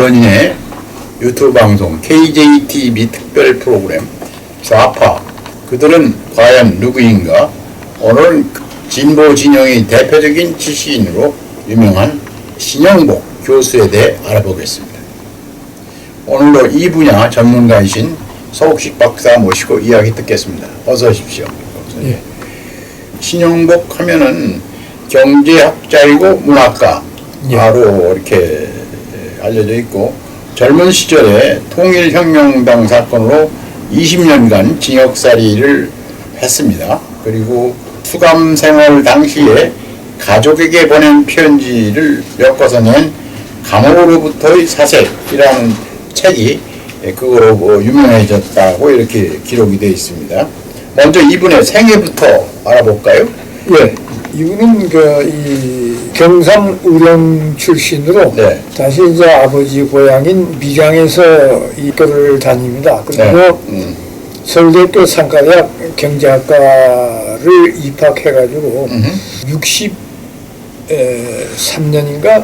언론인의 유튜브 방송 KJTV 특별 프로그램 좌파 그들은 과연 누구인가? 오늘은 진보 진영의 대표적인 지식인으로 유명한 신영복 교수에 대해 알아보겠습니다. 오늘도 이 분야 전문가이신 서욱식 박사 모시고 이야기 듣겠습니다. 어서 오십시오. 예. 신영복 하면은 경제학자이고 문학가로 예. 이렇게 알려져 있고, 젊은 시절에 통일혁명당 사건으로 20년간 징역살이를 했습니다. 그리고 수감 생활 당시에 가족에게 보낸 편지를 엮어서 낸 감옥으로부터의 사색이라는 책이 그거로 유명해졌다고 이렇게 기록이 되어 있습니다. 먼저 이분의 생애부터 알아볼까요? 예. 이분은 이 경상 의령 출신으로 네. 다시 이제 아버지 고향인 밀양에서 이과를 다닙니다. 그리고 서울대학교 상가대학 경제학과를 입학해가지고 63년인가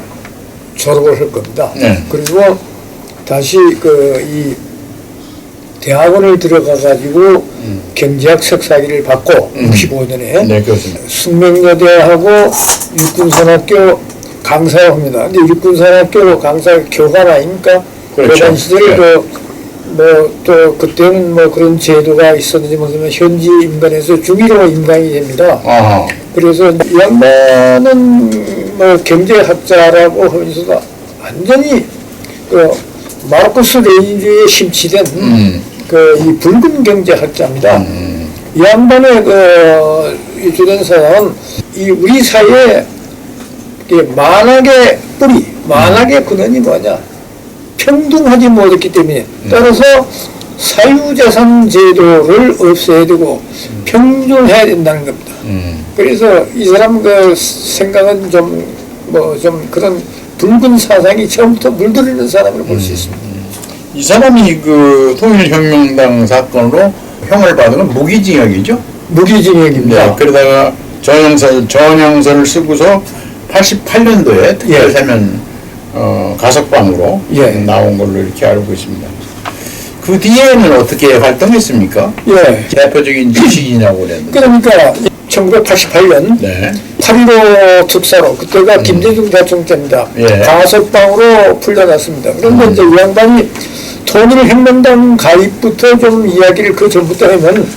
졸업을 할 겁니다. 네. 그리고 다시 이 대학원을 들어가가지고 경제학 석사학위를 받고 65년에 네, 그렇습니다. 숙명여대하고 육군산학교 강사를 합니다. 근데 육군산학교 강사 교관 아닙니까? 그렇죠. 교관 시절에 네. 또 그때는 그런 제도가 있었는지 모르지만 현지 임관에서 중1로 임관이 됩니다. 아하. 그래서 이 양반은 경제학자라고 하면서도 완전히 마르크스 레닌주의에 심취된 이 붉은 경제학자입니다. 이 양반의 이 주된 사람은 우리 사회에 만학의 뿌리, 만학의 근원이 뭐냐? 평등하지 못했기 때문에 따라서 사유재산 제도를 없애야 되고 평등해야 된다는 겁니다. 그래서 이 사람 생각은 좀 그런 붉은 사상이 처음부터 물들이는 사람으로 볼 수 있습니다. 이 사람이 통일혁명당 사건으로 형을 받은 건 무기징역이죠? 무기징역입니다. 네, 그러다가 전형설을 쓰고서 88년도에 특별사면 가석방으로 나온 걸로 이렇게 알고 있습니다. 그 뒤에는 어떻게 활동했습니까? 예. 대표적인 지식인이라고 그랬는데. 그러니까 1988년 네. 8.15 특사로 그때가 김대중 대통령 때입니다. 예. 가석방으로 풀려났습니다. 그런데 이제 이 양반이 통일혁명당 가입부터 좀 이야기를 그 전부터 하면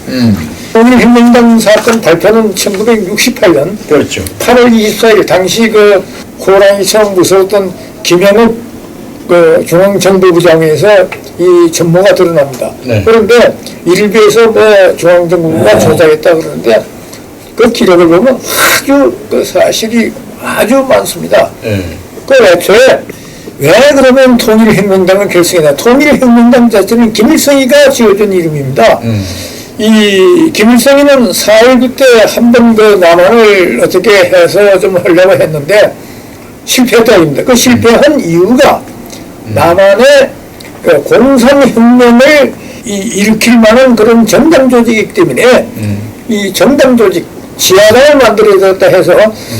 통일혁명당 사건 발표는 1968년 그렇죠. 8월 24일 당시 호랑이처럼 무서웠던 김영욱 중앙정보부장에서 이 전모가 드러납니다. 네. 그런데 일부에서 중앙정보부가 조작했다 그러는데 그 기록을 보면 아주 사실이 아주 많습니다. 네. 애초에 왜 그러면 통일혁명당을 결성했나? 통일혁명당 자체는 김일성이가 지어준 이름입니다. 이 김일성이는 4.19 때 한 번 남한을 어떻게 해서 좀 하려고 했는데 실패했다 입니다. 그 실패한 이유가 남한의 공산혁명을 일으킬 만한 그런 정당 조직이기 때문에 이 정당 조직 지하당을 만들어졌다 해서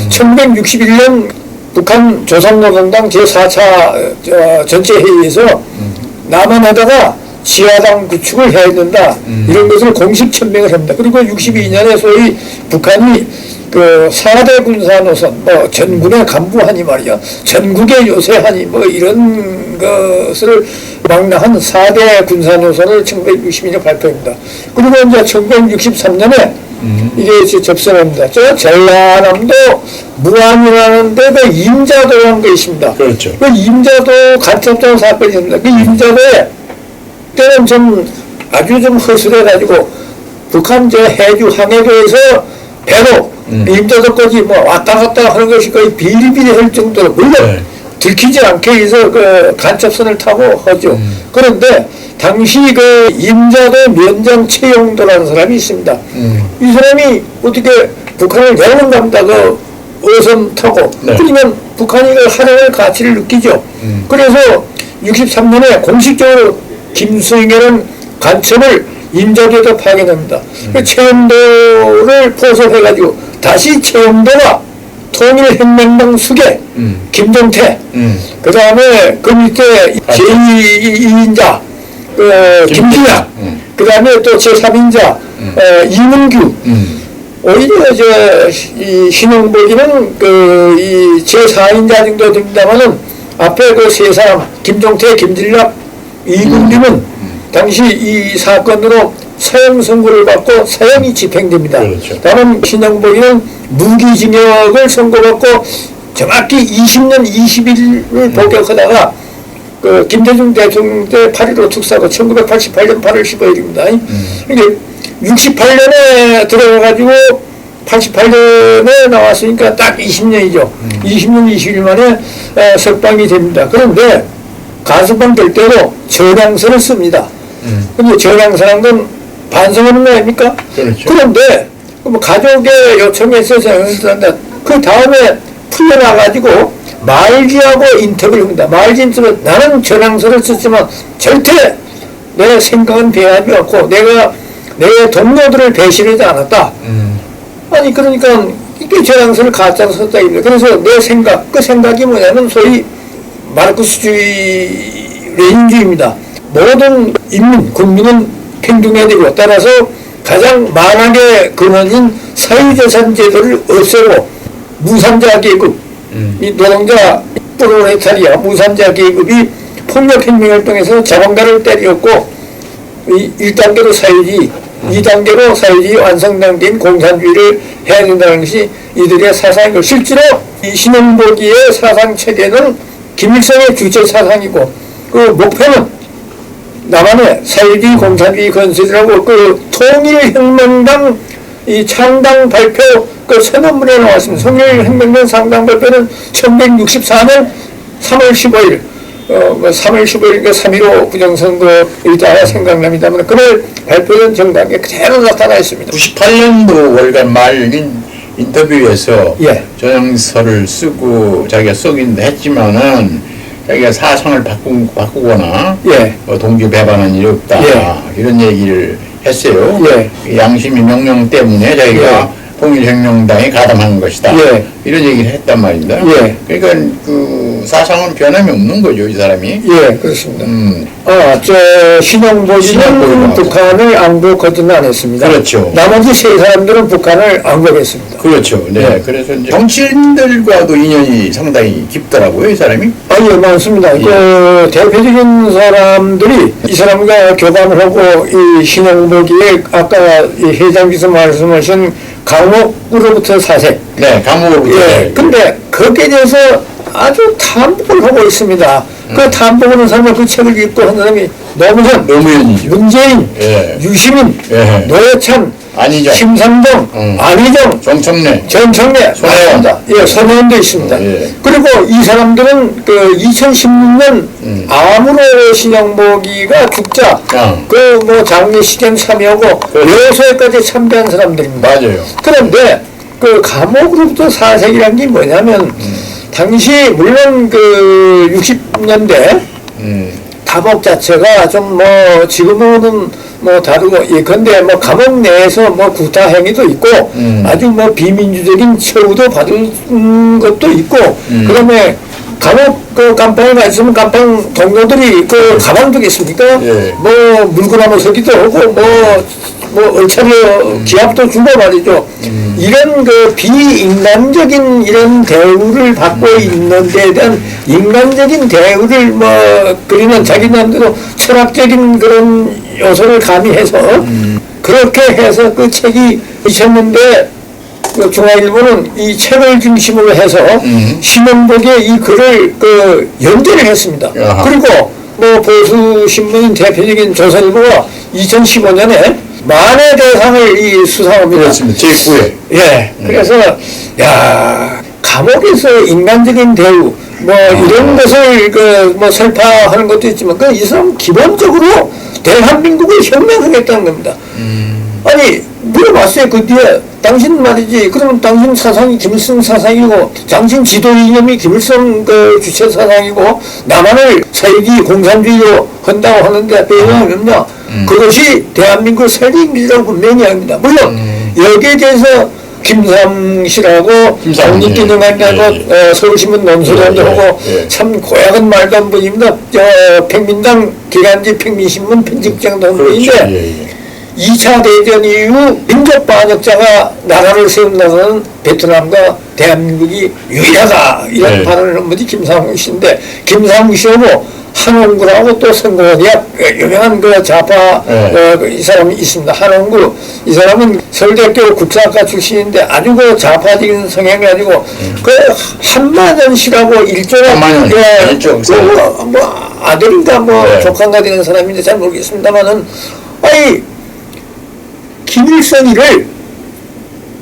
1961년 북한 조선노동당 제4차 전체 회의에서 남한에다가 지하당 구축을 해야 된다. 이런 것을 공식 천명을 합니다. 그리고 62년에 소위 북한이 4대 군사노선, 전군의 간부하니 말이야, 전국의 요새하니 이런 것을 망라한 4대 군사노선을 1962년 발표합니다. 그리고 이제 1963년에 이게 접선합니다. 저 전라남도 무안이라는 데 임자도라는 거 있습니다. 그렇죠. 그 임자도 간첩장 사건이 있습니다. 그 임자도에 때는 아주 허술해가지고 북한 해주 항해도에서 배로 임자도까지 왔다 갔다 하는 것이 거의 비일비재할 정도로 물론 들키지 않게 해서 간첩선을 타고 하죠. 그런데 당시 임자도 면장 최영도라는 사람이 있습니다. 이 사람이 어떻게 북한을 내려간답니다. 어선 타고. 네. 그러면 북한이 하나의 가치를 느끼죠. 그래서 63년에 공식적으로 김수잉이라는 간첩을 임자도에다 파견합니다. 최영도를 포섭해가지고 다시 최영도가 통일혁명당 수계 김종태, 그 다음에 그 밑에 제2인자 김진아, 그 다음에 또 제3인자 이문규. 오히려 이 신용복이는 이 제4인자 정도 됩니다만은 앞에 그 세 사람 김종태, 김진락, 이문규는 당시 이 사건으로 사형 선고를 받고 사형이 집행됩니다. 그렇죠. 다만 신용복이는 무기징역을 선고받고 정확히 20년 20일을 복역하다가 그 김대중 대통령 때 8.15 특사고 1988년 8월 15일입니다. 이게 68년에 들어가가지고 88년에 나왔으니까 딱 20년이죠. 20년 20일 만에 석방이 됩니다. 그런데 가석방 될 때도 전향서를 씁니다. 근데 전향서란 건 반성하는 거 아닙니까? 그렇죠. 그런데 뭐 가족의 요청에 있어서 전향서를 쓴다. 그 다음에 풀려나가지고 말지하고 인터뷰를 합니다. 말지 인터뷰 나는 전향서를 썼지만 절대 내 생각은 변하지 않고 내가 내 동료들을 배신하지 않았다. 아니 그러니까 이게 전향서를 가짜로 썼다 입니다. 그래서 내 생각, 그 생각이 뭐냐면 소위 마르크스주의 레닌주의입니다. 모든 인민, 국민은 평등해야 되고 따라서 가장 만악의 근원인 사유재산 제도를 없애고 무산자 계급, 이 노동자 프롤레타리아 무산자 계급이 폭력혁명을 통해서 자본가를 때렸고 1단계로 사유주의, 2단계로 사유주의 완성 단계인 공산주의를 해야 된다는 것이 이들의 사상이고 실제로 이 신용복이의 사상체계는 김일성의 주체 사상이고 그 목표는 남한의 사유주의 공산주의 건설이라고 그 통일혁명당 이 창당 발표 그 선언문에 나왔습니다. 통일혁명당 창당 발표는 1964년 3월 15일 3월 15일 3.15 부정선거일다 생각납니다만 그날 발표된 정당에 그대로 나타나 있습니다. 98년도 월간 말인 인터뷰에서 예. 전향서를 쓰고 자기가 쓰긴 했지만은 자기가 사상을 바꾸거나 예. 동기 배반한 일이 없다. 예. 이런 얘기를 했어요. 예. 양심의 명령 때문에 자기가 통일혁명당에 가담한 것이다. 예. 이런 얘기를 했단 말입니다. 예. 그러니까 그 사상은 변함이 없는 거죠, 이 사람이. 예, 그렇습니다. 신용복이는 북한을 안보거든 안 했습니다. 그렇죠. 나머지 세 사람들은 북한을 안보했습니다. 그렇죠. 네. 그래서 이제 정치인들과도 인연이 상당히 깊더라고요, 이 사람이. 예, 많습니다. 예. 그 대표적인 사람들이 이 사람과 교감을 하고 이 신용복이의 아까 이 회장께서 말씀하신 감옥으로부터 사세. 네, 감옥으로부터. 예. 근데 거기에 대해서 아주 탐복을 하고 있습니다. 그 탐복하는 사람이 그 책을 읽고 한 사람이 노무현이죠. 문재인, 예. 유시민, 예. 노회찬, 안희정, 심상정, 안희정, 정청래, 손혜원, 예, 손혜원도 있습니다. 예. 그리고 이 사람들은 그 2016년 암으로 신용복이가 죽자 그 뭐 장례식에 참여하고 묘소에까지 참배한 사람들입니다. 맞아요. 그런데 그 감옥으로부터 사색이란 게 뭐냐면 당시 물론 그 60년대 감옥 자체가 좀 뭐 지금은 뭐 다르고 예컨대 뭐 감옥 내에서 뭐 구타 행위도 있고 아주 뭐 비민주적인 처우도 받은 것도 있고 그다음에 감옥 그 간판에 가 있으면 간판 동료들이 그 가방 두겠습니까? 예. 뭐 물구나무 서기도 하고 뭐 얼차려 기합도 주고 말이죠. 이런 그 비인간적인 이런 대우를 받고 있는 데에 대한 인간적인 대우를 뭐 그리는 자기 나름대로 철학적인 그런 요소를 가미해서 그렇게 해서 그 책이 2000년대 그 중앙일보는 이 책을 중심으로 해서 신용복의 이 글을 그 연재를 했습니다. 야하. 그리고 뭐 보수신문인 대표적인 조선일보가 2015년에 만의 대상을 이 수상합니다. 그렇습니다. 제9회. 예. 그래서 야 감옥에서 인간적인 대우 뭐 이런 것을 그 뭐 설파하는 것도 있지만 그 이 사람 기본적으로 대한민국을 혁명하겠다는 겁니다. 아니 물어봤어요. 그 뒤에 당신 말이지 그러면 당신 사상이 김일성 사상이고 당신 지도 이념이 김일성 그 주체 사상이고 남한을 사유주의 공산주의로 한다고 하는데 배경이 없냐. 그것이 대한민국 살림이라고 분명히 합니다. 물론 여기에 대해서 김삼시라고 독립기념관이라고 서울신문 논설위원도 하고 참 고약한 말도 한 분입니다. 평민당 기간지 평민신문 편집장도 한 분인데 2차 대전 이후 민족반역자가 나라를 세운다는 베트남과 대한민국이 유일하다 이런 발언을 한 분이 김상훈 씨인데 김상훈 씨하고 한홍구라고 또 성공대학 유명한 그 좌파 이 사람이 있습니다. 한홍구 이 사람은 서울대학교 국사학과 출신인데 아주 그 좌파적인 성향이 가지고 그 한만현 씨라고 일조가 뭐 아들인가 뭐 조카인가 되는 사람인데 잘 모르겠습니다만은 아니 김일성이를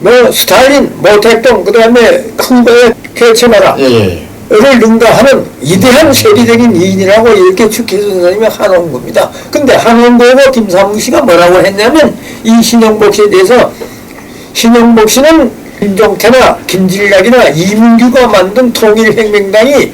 뭐 스탈린, 모택동 그다음에 큰거에 개체마라 를 능가하는 위대한 세계적인 이인이라고 이렇게 축해준 사람이 한홍구입니다. 근데 한홍구하고 김삼웅 씨가 뭐라고 했냐면 이 신영복 씨에 대해서 신영복 씨는 김종태나 김진락이나 이민규가 만든 통일혁명당이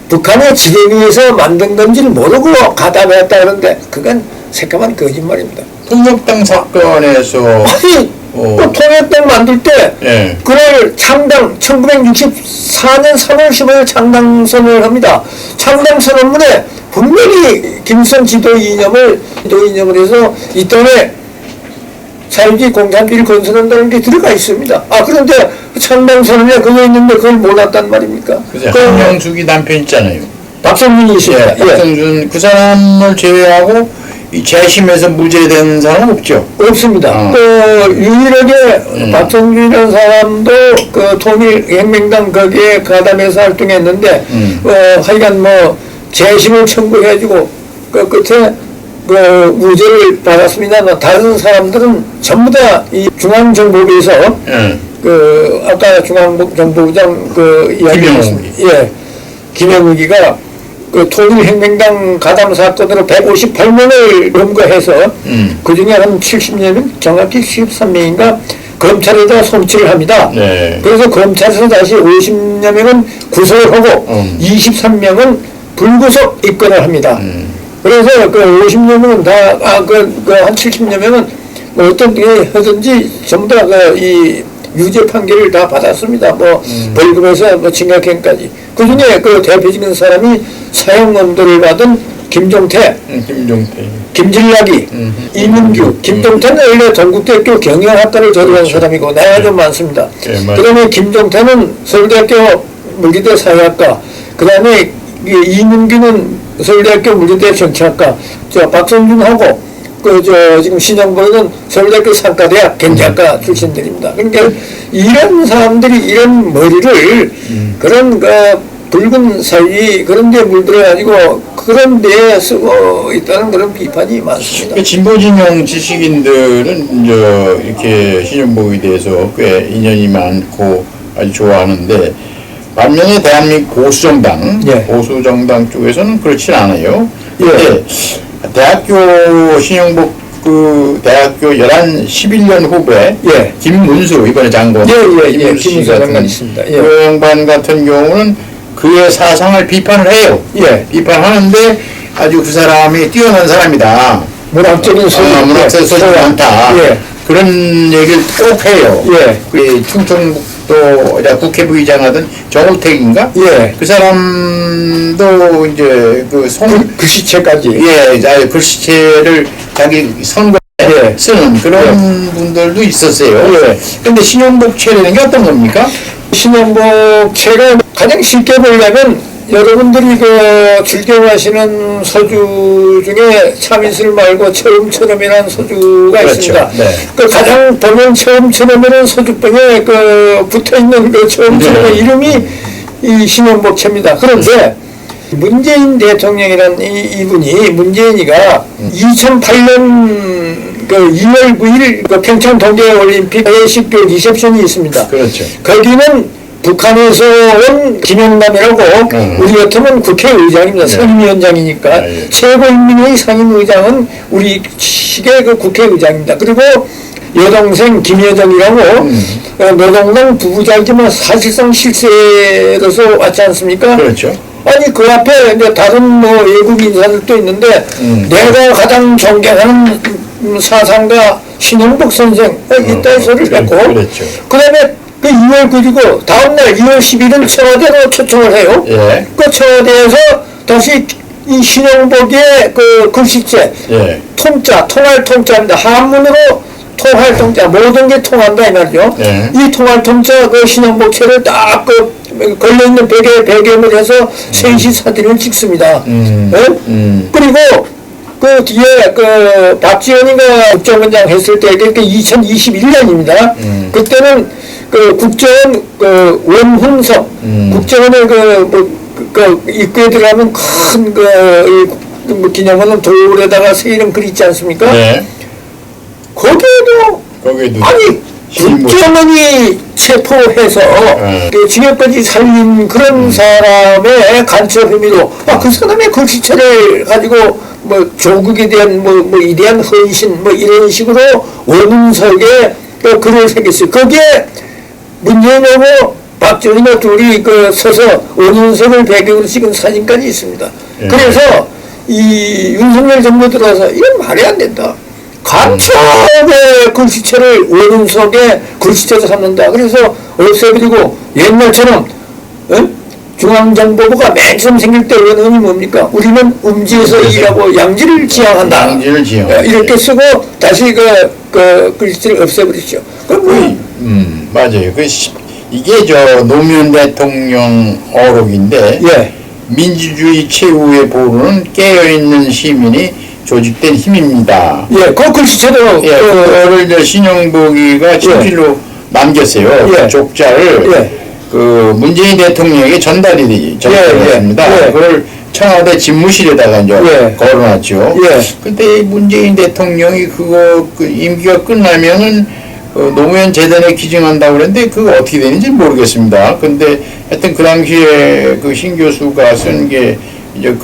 북한의 지령위에서 만든 건지를 모르고 가담했다 그러는데 그건 새까만 거짓말입니다. 통역당 사건에서 아니 통역당 만들 때 그날 창당 1964년 3월 15일 창당 선언을 합니다. 창당 선언문에 분명히 김일성 지도 이념을 해서 이 땅에 자유주의 공산주의를 건설한다는 게 들어가 있습니다. 그런데 창당 선언에 그거 있는데 그걸 몰랐단 말입니까? 한명숙이 남편 있잖아요. 박성준이 있습니다. 박성준 그 사람을 제외하고 이 재심에서 무죄된 사람은 없죠? 없습니다. 유일하게 박성준이라는 사람도 그 통일혁명당 거기에 가담해서 활동했는데 하여간 뭐 재심을 청구해주고 그 끝에 그 무죄를 받았습니다. 다른 사람들은 전부 다 이 중앙정보부에서 그 아까 중앙정보부장 그 이야기했습니다. 김영욱이가 그 통일혁명당 가담 사건으로 158명을 검거해서 그 중에 한 70여 명, 정확히 13명인가 검찰에다 송치를 합니다. 그래서 검찰에서 다시 50여 명은 구속을 하고 23명은 불구속 입건을 합니다. 그래서 그 50여 명은 다, 한 70여 명은 뭐 어떤 게 하든지 전부 다 이 유죄 판결을 다 받았습니다. 뭐 벌금에서 뭐 징역형까지. 그 중에 그 대표적인 사람이 사형언도를 받은 김종태, 김진락이, 이문규, 김종태는 원래 동국대학교 경영학과를 졸업한 사람이고 나이가 좀 많습니다. 그 다음에 김종태는 서울대학교 물리대 사회학과, 그 다음에 이문규는 서울대학교 물리대 정치학과, 박성준하고 지금 신영보이는 서울대학교 상가대학 경제학과 출신들입니다. 그러니까 이런 사람들이 이런 머리를 그런 붉은 사위 그런 데 물들어가지고 그런 데에 쓰고 있다는 그런 비판이 많습니다. 진보 진영 지식인들은 이렇게 신영복에 대해서 꽤 인연이 많고 아주 좋아하는데 반면에 대한민국 보수정당 쪽에서는 그렇지 않아요. 대학교 신영복 그 대학교 11년 후배 김문수 이번에 장관 김문수 장관 있습니다. 그 양반 같은 경우는 그의 사상을 비판을 해요. 비판하는데 아주 그 사람이 뛰어난 사람이다. 문학적인 소질이 많다. 그런 얘기를 꼭 해요. 그 충청북도 국회부의장 하던 정우택인가? 그 사람도 이제 글씨체까지. 글씨체를 자기 선거에 쓰는 그런 분들도 있었어요. 근데 신영복체라는 게 어떤 겁니까? 신영복체가 가장 쉽게 보려면 여러분들이 즐겨 마시는 소주 중에 참이슬 말고 처음처럼이라는 소주가 있습니다. 그 가장 보면 처음처럼이라는 소주병에 붙어있는 그 처음처럼의 이름이 이 신영복체입니다. 그런데 문재인 대통령이라는 이분이 문재인이가 2008년 2월 9일 평창 동계올림픽 예식교 리셉션이 있습니다. 거기는 북한에서 온 김영남이라고 우리 같으면 국회의장입니다. 상임위원장이니까 최고인민회의 상임의장은 우리 식의 국회의장입니다. 그리고 여동생 김여정이라고 노동당 부부장이지만 사실상 실세로서 왔지 않습니까? 아니 그 앞에 이제 다른 외국 인사들도 있는데 내가 가장 존경하는 사상가 신영복 선생 이따위 소리를 했고 그랬죠. 그다음에 그 2월 그리고 다음날 2월 10일은 청와대로 초청을 해요. 예. 그 청와대에서 다시 이 신영복의 그 글씨체 예. 통자 통할 통자입니다. 한문으로 통할 통자 모든 게 통한다 이 말이죠. 예. 이 통할 통자 그 신영복체를 딱 그 걸려있는 벽에 배경을 해서 셋이 사진을 찍습니다. 예? 그리고 그 뒤에 그 박지원이가 국정원장 했을 때 그게 2021년입니다. 그때는 그 국정원 그 원훈석 국정원의 그 입구에 들어가면 큰 기념관은 돌에다가 새 이름 글 있지 않습니까? 네. 거기에도 아니 국정원이 체포해서 그 징역까지 살린 그런 사람의 간첩 혐의로 그 사람의 글씨체를 가지고 뭐 조국에 대한 뭐 이대한 헌신 뭐 이런 식으로 원훈석에 또 글을 새겼어요. 거기에 문재인하고 박정희가 둘이 그 서서 원훈석을 배경으로 찍은 사진까지 있습니다. 예. 그래서 이 윤석열 정부 들어서 이건 말이 안 된다. 간첩의 글씨체를 원훈석에 글씨체로 삼는다. 그래서 없애버리고 옛날처럼 중앙정보부가 맨 처음 생길 때 의원이 뭡니까? 우리는 음지에서 일하고 양지를 지향한다. 양지를 지향. 이렇게 쓰고 다시 그 글씨체를 없애버리죠. 그럼 맞아요. 이게 노무현 대통령 어록인데 예. 민주주의 최후의 보루는 깨어있는 시민이 조직된 힘입니다. 예, 그 글씨체도 예, 그거를 신영복이가 친필로 남겼어요. 예. 그 족자를 예. 그 문재인 대통령에게 전달했습니다. 예. 그걸 청와대 집무실에다가 이제 예. 걸어놨죠. 예. 근데 문재인 대통령이 그거 임기가 끝나면은 노무현 재단에 기증한다고 그랬는데 그거 어떻게 되는지 모르겠습니다. 근데 하여튼 그 당시에 그 신 교수가 쓴 게 이제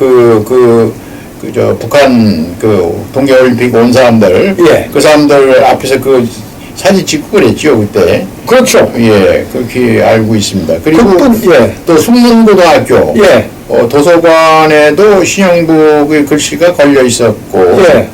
북한 동계올림픽 온 사람들, 예. 그 사람들 앞에서 그 사진 찍고 그랬죠, 그때. 그렇죠. 예, 그렇게 알고 있습니다. 그리고 예. 또 숙문고등학교, 예. 도서관에도 신영복의 글씨가 걸려 있었고, 예.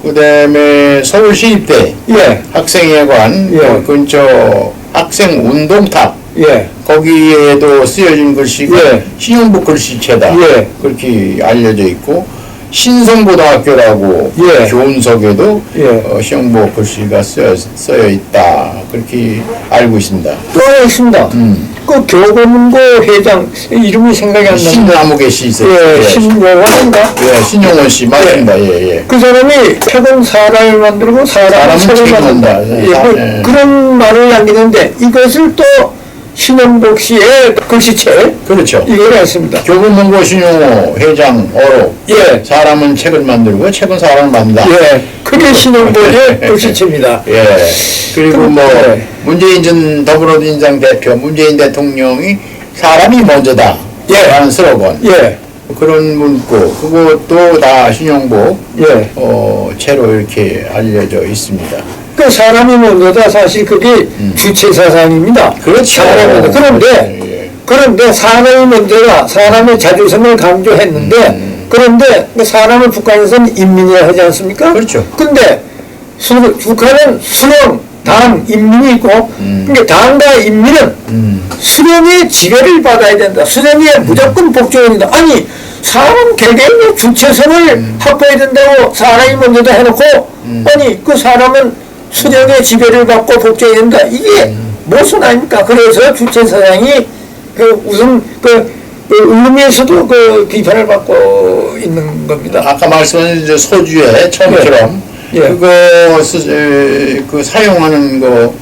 그 다음에 서울시립대 예. 학생회관 예. 근처 학생운동탑, 예. 거기에도 쓰여진 글씨가 예. 신영복 글씨체다. 예. 그렇게 알려져 있고, 신성고등학교라고 예. 교훈석에도 예. 신영복 글씨가 쓰여 있다. 그렇게 알고 있습니다. 또 하나 있습니다. 그 교보문고 회장 이름이 생각이 안 납니다. 신나무개 씨 있어요. 예, 신용원인가? 예, 신용원 씨 맞습니다. 예, 예. 그 사람이 최근 사람을 만들고 사람을 책을 만든다. 예. 그런 말을 남기는데 이것을 또 신영복 씨의 글씨체 그렇죠. 이걸 했습니다. 교보문고 신용호 회장 어록. 예. 사람은 책을 만들고 책은 사람을 만든다. 예. 그게 신영복의 글씨체입니다. 예. 그리고 뭐 예. 문재인 전 더불어민주당 대표 문재인 대통령이 사람이 먼저다. 예. 라는 슬로건. 예. 그런 문구 그것도 다 신영복 예. 채로 이렇게 알려져 있습니다. 그 사람이 먼저다 사실 그게 주체 사상입니다. 그렇죠. 사람이 먼저. 예. 그런데 사람이 먼저가 사람의 자주성을 강조했는데 그런데 그 사람을 북한에서는 인민이라 하지 않습니까? 그렇죠. 근데 북한은 수령, 당, 인민이 있고 그러니까 당과 인민은 수령의 지배를 받아야 된다. 수령에 무조건 복종해야 된다. 아니 사람 개개인의 주체성을 확보해야 된다고 사람이 먼저다 해놓고 아니 그 사람은 수령의 지배를 받고 복종해야 된다. 이게 무슨 아닙니까? 그래서 주체사상이 우선 의미에서도 비판을 받고 있는 겁니다. 아까 말씀하신 이제 소주에 처음처럼 예. 그거 사용하는 거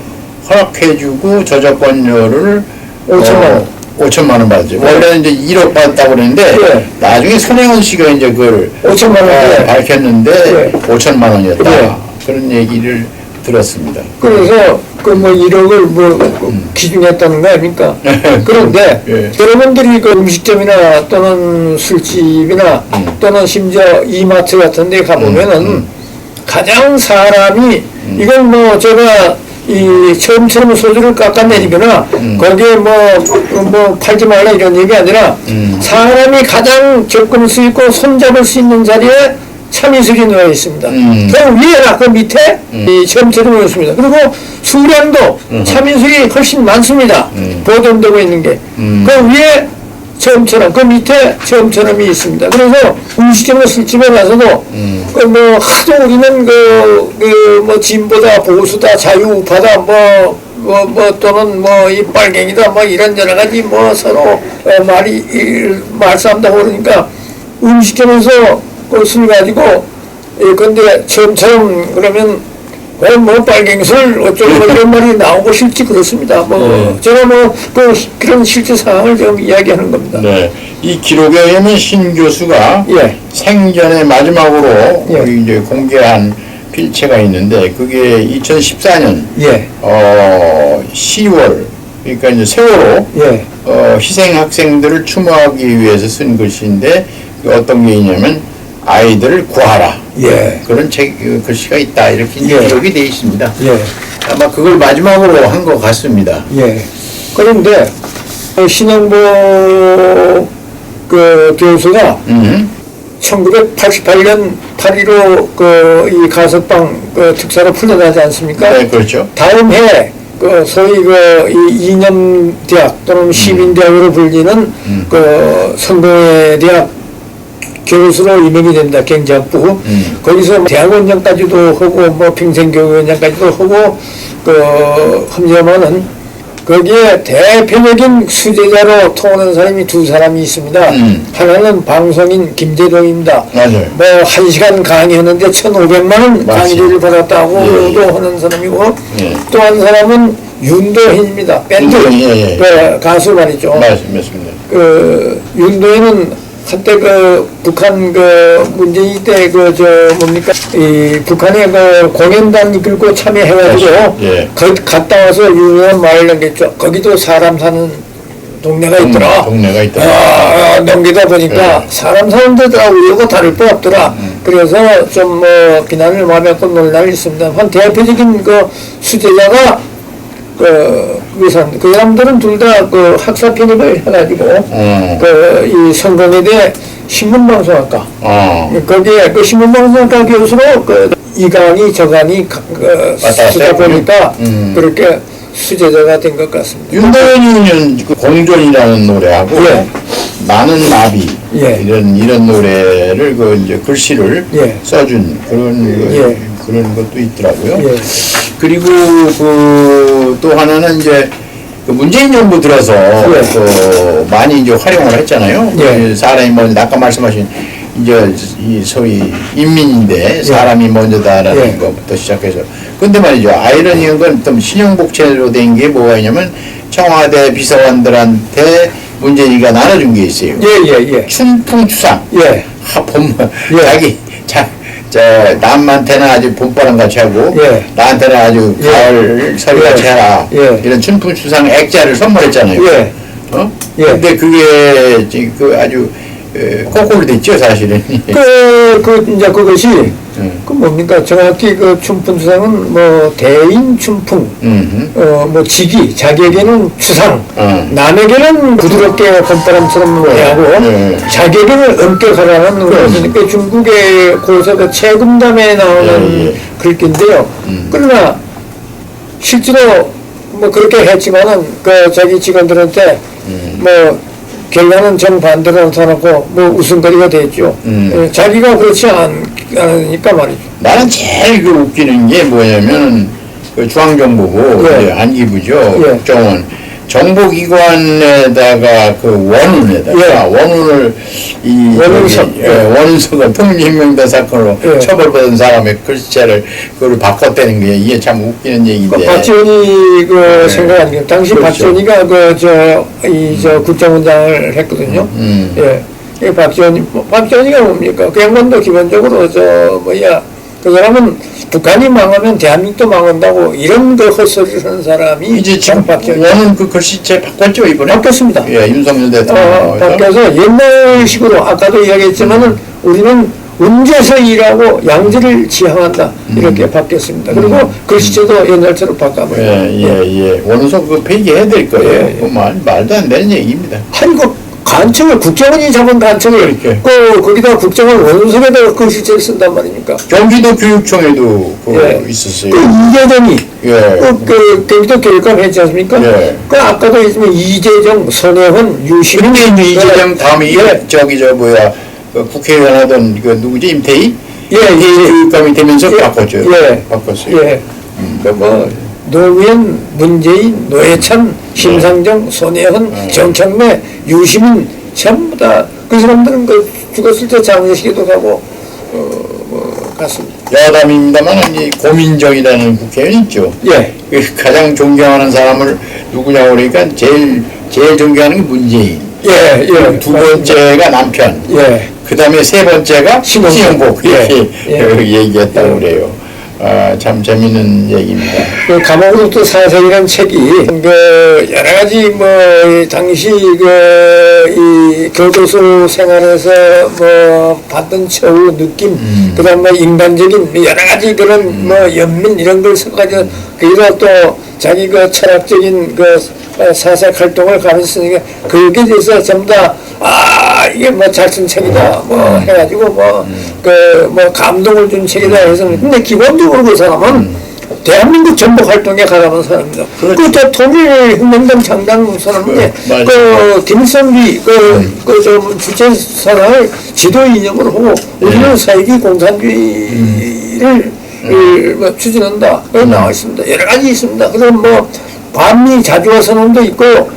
허락해주고 저작권료를 5천만 원. 5천만 원 받죠. 원래는 이제 1억 받았다고 그랬는데 예. 나중에 손혜원 씨가 이제 그걸 5천만 원. 밝혔는데 예. 5천만 원이었다. 예. 그런 얘기를 들었습니다. 그래서 1억을 기준했다는 거 아닙니까? 그런데 예. 여러분들이 음식점이나 또는 술집이나 또는 심지어 이마트 같은 데 가보면은 가장 사람이 이건 제가 처음처럼 소주를 깎아내리거나 거기에 팔지 말라 이런 얘기 아니라 사람이 가장 접근할 수 있고 손잡을 수 있는 자리에 참이슬이 놓여 있습니다. 그 위에나 그 밑에 이 점처럼 놓여 있습니다. 그리고 수량도 참이슬이 훨씬 많습니다. 보존되고 있는 게. 그 위에 점처럼, 그 밑에 점처럼이 있습니다. 그래서 음식점을 술집에 가서도, 뭐, 하도 우리는 뭐, 진보다, 보수다, 자유우파다, 또는 이 빨갱이다, 이런 여러 가지 서로 말싸움다 그러니까 음식점에서 술 가지고, 근데 점처럼 그러면 빨갱이술 어쩌고 이런 말이 나오고 실제 그렇습니다. 제가 그런 실제 상황을 좀 이야기하는 겁니다. 네. 이 기록에 의하면 신 교수가 예. 생전에 마지막으로 예. 이제 공개한 필체가 있는데 그게 2014년 예. 10월 그러니까 이제 세월호 예. 희생 학생들을 추모하기 위해서 쓴 글씨인데 어떤 게 있냐면 아이들을 구하라. 예. 그런 글씨가 있다 이렇게 이제 예. 기록이 되어 있습니다. 예. 아마 그걸 마지막으로 한 것 같습니다. 예. 그런데 신영보 교수가 1988년 8.15 이 가석방 특사로 풀려나지 않습니까? 네, 그렇죠. 다음 해 소위 이 이념대학 또는 시민대학으로 불리는 성공회 대학 교수로 임명이 됩니다. 경제학부. 거기서 대학원장까지도 하고 평생교육원장까지도 하고 합류하면은 거기에 대표적인 수제자로 통하는 사람이 두 사람이 있습니다. 하나는 방송인 김대동입니다. 맞아요. 1시간 강의하는데 1,500만 원 강의료를 받았다고 하는 사람이고 예. 또 한 사람은 윤도현입니다. 밴드 가수 말이죠. 맞습니다. 윤도현은 한때 북한 문재인 때 이 북한의 공연단 이끌고 참여해가지고 예. 갔다 와서 유명한 말을 남겼죠. 거기도 사람 사는 동네가 있더라. 동네가 있더라. 넘기다 보니까 사람 사는 데가 우리하고 다를 바 없더라. 그래서 좀 비난을 많이 고 논란이 있습니다. 한 대표적인 수제자가 그 사람들은 둘 다 학사 편입을 해가지고 이 성공회대 신문방송학과 거기에 신문방송학과 교수로 이강이 저강이 쓰다 보니까 그렇게 수제자가 된 것 같습니다. 윤도현이는 공존이라는 노래하고 예. 나는 나비 예. 이런 노래를 이제 글씨를 예. 써준 예. 그런 것도 있더라고요. 예. 그리고 또 하나는 이제 문재인 정부 들어서 많이 이제 활용을 했잖아요. 예. 사람이 먼저 아까 말씀하신 이제 이 소위 인민인데 사람이 먼저다라는 것부터 시작해서 근데 말이죠. 아이러니한 건 좀 신형복체로 된 게 뭐가 있냐면 청와대 비서관들한테 문재인이가 나눠준 게 있어요. 예. 춘풍추상. 예. 자기 남한테는 아주 봄바람 같이 하고 나한테는 아주 가을 서리 같이 해라. 이런 춘풍추상 액자를 선물했잖아요. 근데 그게 아주 거꾸로 됐죠, 사실은. 이제 그것이 뭡니까? 정확히 춘풍추상은 대인 춘풍, 직위, 자기에게는 추상, 남에게는 부드럽게 봄바람처럼 하고, 자기에게는 엄격하라는 것이니까 중국의 고서 채금담에 나오는 글귀인데요. 그러나 실제로 그렇게 했지만은 자기 직원들한테 결과는 정반대로 나타나고 웃음거리가 됐죠. 자기가 그렇지 않으니까 말이죠. 나는 제일 웃기는 게 뭐냐면 중앙정보부 안기부죠. 국정원 정보기관에다가 원운을 원운서가 통일혁명대 사건으로 처벌받은 사람의 글씨체를 그걸 바꿨다는 게 이게 참 웃기는 얘기인데. 박지원이 생각 안 해요. 당시 그렇죠. 박지원이가 국정원장을 했거든요. 박지원이가 뭡니까? 그 양반도 기본적으로 그 사람은 북한이 망하면 대한민국도 망한다고 이런 헛소리를 하는 사람이 이제 지금 원은 글씨체 바꿨죠 이번에? 바뀌었습니다. 윤석열 대통령 바뀌어서 옛날식으로 아까도 이야기했지만은 우리는 운제서 일하고 양지를 지향한다 이렇게 바뀌었습니다. 그리고 글씨체도 옛날처럼 바꿔버려요. 원소 폐기해야 될 거예요. 말도 안 되는 얘기입니다. 아이고 간첩을 국정원이 잡은 간첩을 그렇게. 거기다 국정원 원석에다가 그 시체를 쓴단 말입니까? 경기도 교육청에도 있었어요. 그 이재정이 예. 경기도 교육감 했지 않습니까? 예. 그 아까도 있으면 이재정, 손혜원, 유시민 근데 이제 이재정 다음에 그 국회의원 하던 그 누구지 임태희? 임태희 교육감이 되면서 바꿨죠. 바꿨어요. 예. 노무현, 문재인, 노회찬, 심상정, 손혜원, 정청래, 유시민 전부 다 그 사람들은 죽었을 때 장례식에도 가고 갔습니다. 야담입니다만 이 고민정이라는 국회의원 있죠. 예. 그 가장 존경하는 사람을 누구냐고 그러니까 제일 존경하는 게 문재인. 예. 두 번째가 남편. 예. 그 다음에 세 번째가 신영복. 이렇게 얘기했다고 그래요. 참 재밌는 얘기입니다. 그 감옥으로부터 사색이라는 책이 여러 가지 당시 이 교도소 생활에서 받던 처우 느낌, 그다음 인간적인 여러 가지 그런 연민 이런 걸 써가지고 거기다 또 자기 철학적인 사색 활동을 가르쳤으니까 거기에 대해서 전부 다 이게 잘 쓴 책이다 해가지고 감동을 준 책이다 해서 근데 기본적으로 그 사람은 대한민국 전복 활동에 가담한 사람입니다. 그렇죠. 그 통일혁명당 창당 사람인데 김일성이 주체사상을 지도 이념으로 하고 우리는 사회주의 공산주의를 추진한다. 그런 나와 있습니다. 여러 가지 있습니다. 그럼 반미 자주화 선언도 있고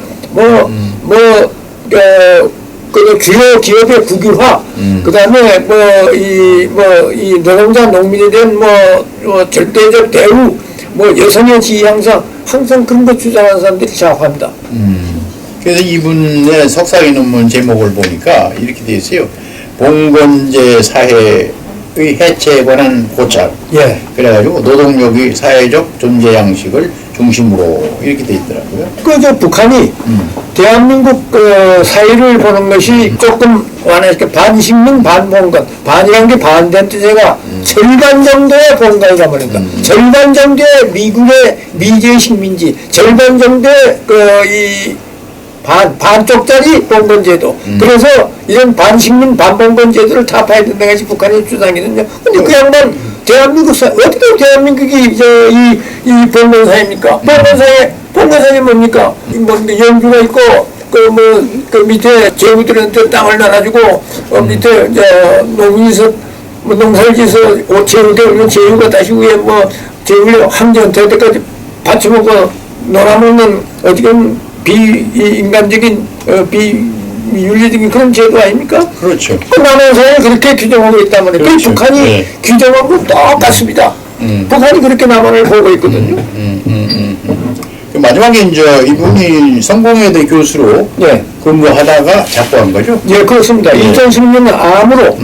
그 주요 기업의 국유화, 그 다음에 이 노동자 농민에 대한 절대적 대우, 여성의 지위 향상, 항상 그런 거 주장하는 사람들이 좌우합니다. 그래서 이분의 석사기 논문 제목을 보니까 이렇게 돼 있어요. 봉건제 사회의 해체에 관한 고찰. 예. 그래가지고 노동력의 사회적 존재 양식을 중심으로 이렇게 돼 있더라고요. 북한이 대한민국 사회를 보는 것이 조금 완화시켜 반식민 반봉건, 반이라는 게 반대는 뜻이가 절반 정도의 봉건이라 말입니다. 절반 정도의 미국의 미제 식민지, 절반 정도의 반쪽짜리 봉건제도. 그래서 이런 반식민 반봉건 제도를 타파해야 된다는 것이 북한의 주장이거든요. 근데 그 양반 대한민국 어떻게 대한민국이 이 봉건사회입니까? 봉건사회 뭡니까? 영주가 있고 그 밑에 제후들한테 땅을 나눠주고 밑에 농민에서 농사를 지어서 제후대 올리면 제후가 다시 위에 제후를 함정 될 때까지 받쳐먹고 놀아먹는 어떻게 비인간적인 비윤리적인 그런 제도 아닙니까? 그렇죠. 그 남한사회를 그렇게 규정하고 있단 말이에요. 그렇죠. 북한이 규정하고 똑같습니다. 북한이 그렇게 남한을 보고 있거든요. 마지막에 이제 이분이 성공회대 교수로 근무하다가 작고한 거죠? 예, 그렇습니다. 2016년 암으로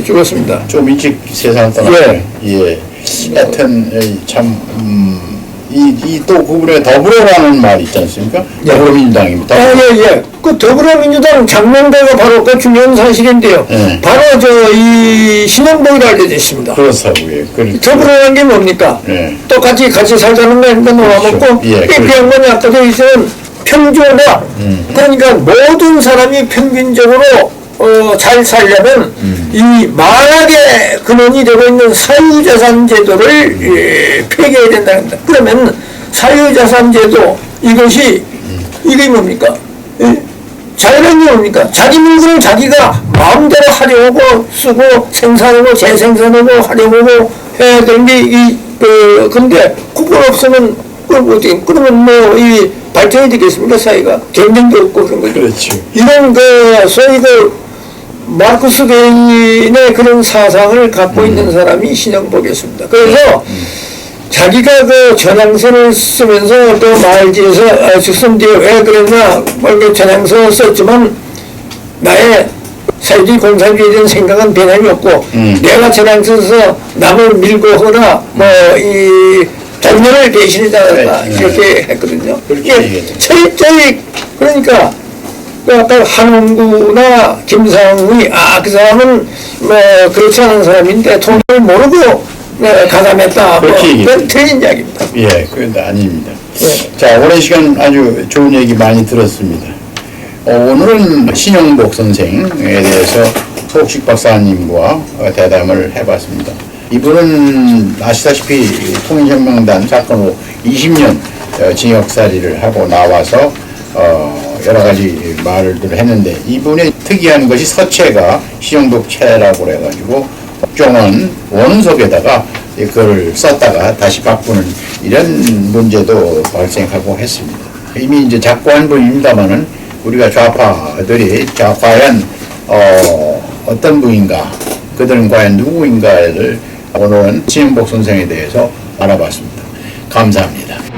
죽었습니다. 좀 일찍 세상을 떠났어요. 하여튼 참 또 그분의 더불어라는 말이 있지 않습니까? 더불어민주당입니다. 그 더불어민주당 장명대가 바로 그 중요한 사실인데요. 바로 이 신영복이라 알려져 있습니다. 그렇다고요. 더불어라는 게 뭡니까? 똑같이 같이 살자는 거 아닙니까? 놀아먹고. 그 양반이 아까도 있으면 평등하다. 그러니까 모든 사람이 평균적으로 잘 살려면 이 만악의 근원이 되고 있는 사유자산 제도를 폐기해야 된다는 겁니다. 그러면 사유자산 제도 이게 뭡니까? 자유란 게 뭡니까? 자기 물건을 자기가 마음대로 하려고 쓰고 생산하고 재생산하고 하려고 해야 되는 게 근데 그걸 없으면 그러면 이 발전이 되겠습니까? 사회가 경쟁도 없고 그런 거죠. 그렇죠. 이런 소위 마르크스 개인의 그런 사상을 갖고 있는 사람이 신영복이었습니다. 그래서 자기가 전향서를 쓰면서 또 말지에서 죽순 뒤에 왜 그러냐 전향서 썼지만 나의 사회주의 공산주의에 대한 생각은 변함이 없고 내가 전향서 써서 남을 밀고 하거나 이 동료를 배신하다 이렇게 했거든요. 이게 철저히 그러니까 아까 한홍구나 김상훈이 그 사람은 그렇지 않은 사람인데 통일을 모르고 가담했다. 그건 틀린 이야기입니다. 그건 아닙니다. 자, 오랜 시간 아주 좋은 얘기 많이 들었습니다. 오늘은 신영복 선생에 대해서 소옥식 박사님과 대담을 해봤습니다. 이분은 아시다시피 통일혁명단 사건 후 20년 징역살이를 하고 나와서 여러 가지 말들을 했는데, 이분의 특이한 것이 서체가 신영복체라고 그래가지고 국정원 원석에다가 그걸 썼다가 다시 바꾸는 이런 문제도 발생하고 했습니다. 이미 이제 작고한 분입니다만은 우리가 좌파들이 과연 어떤 분인가, 그들은 과연 누구인가를 오늘은 신영복 선생에 대해서 알아봤습니다. 감사합니다.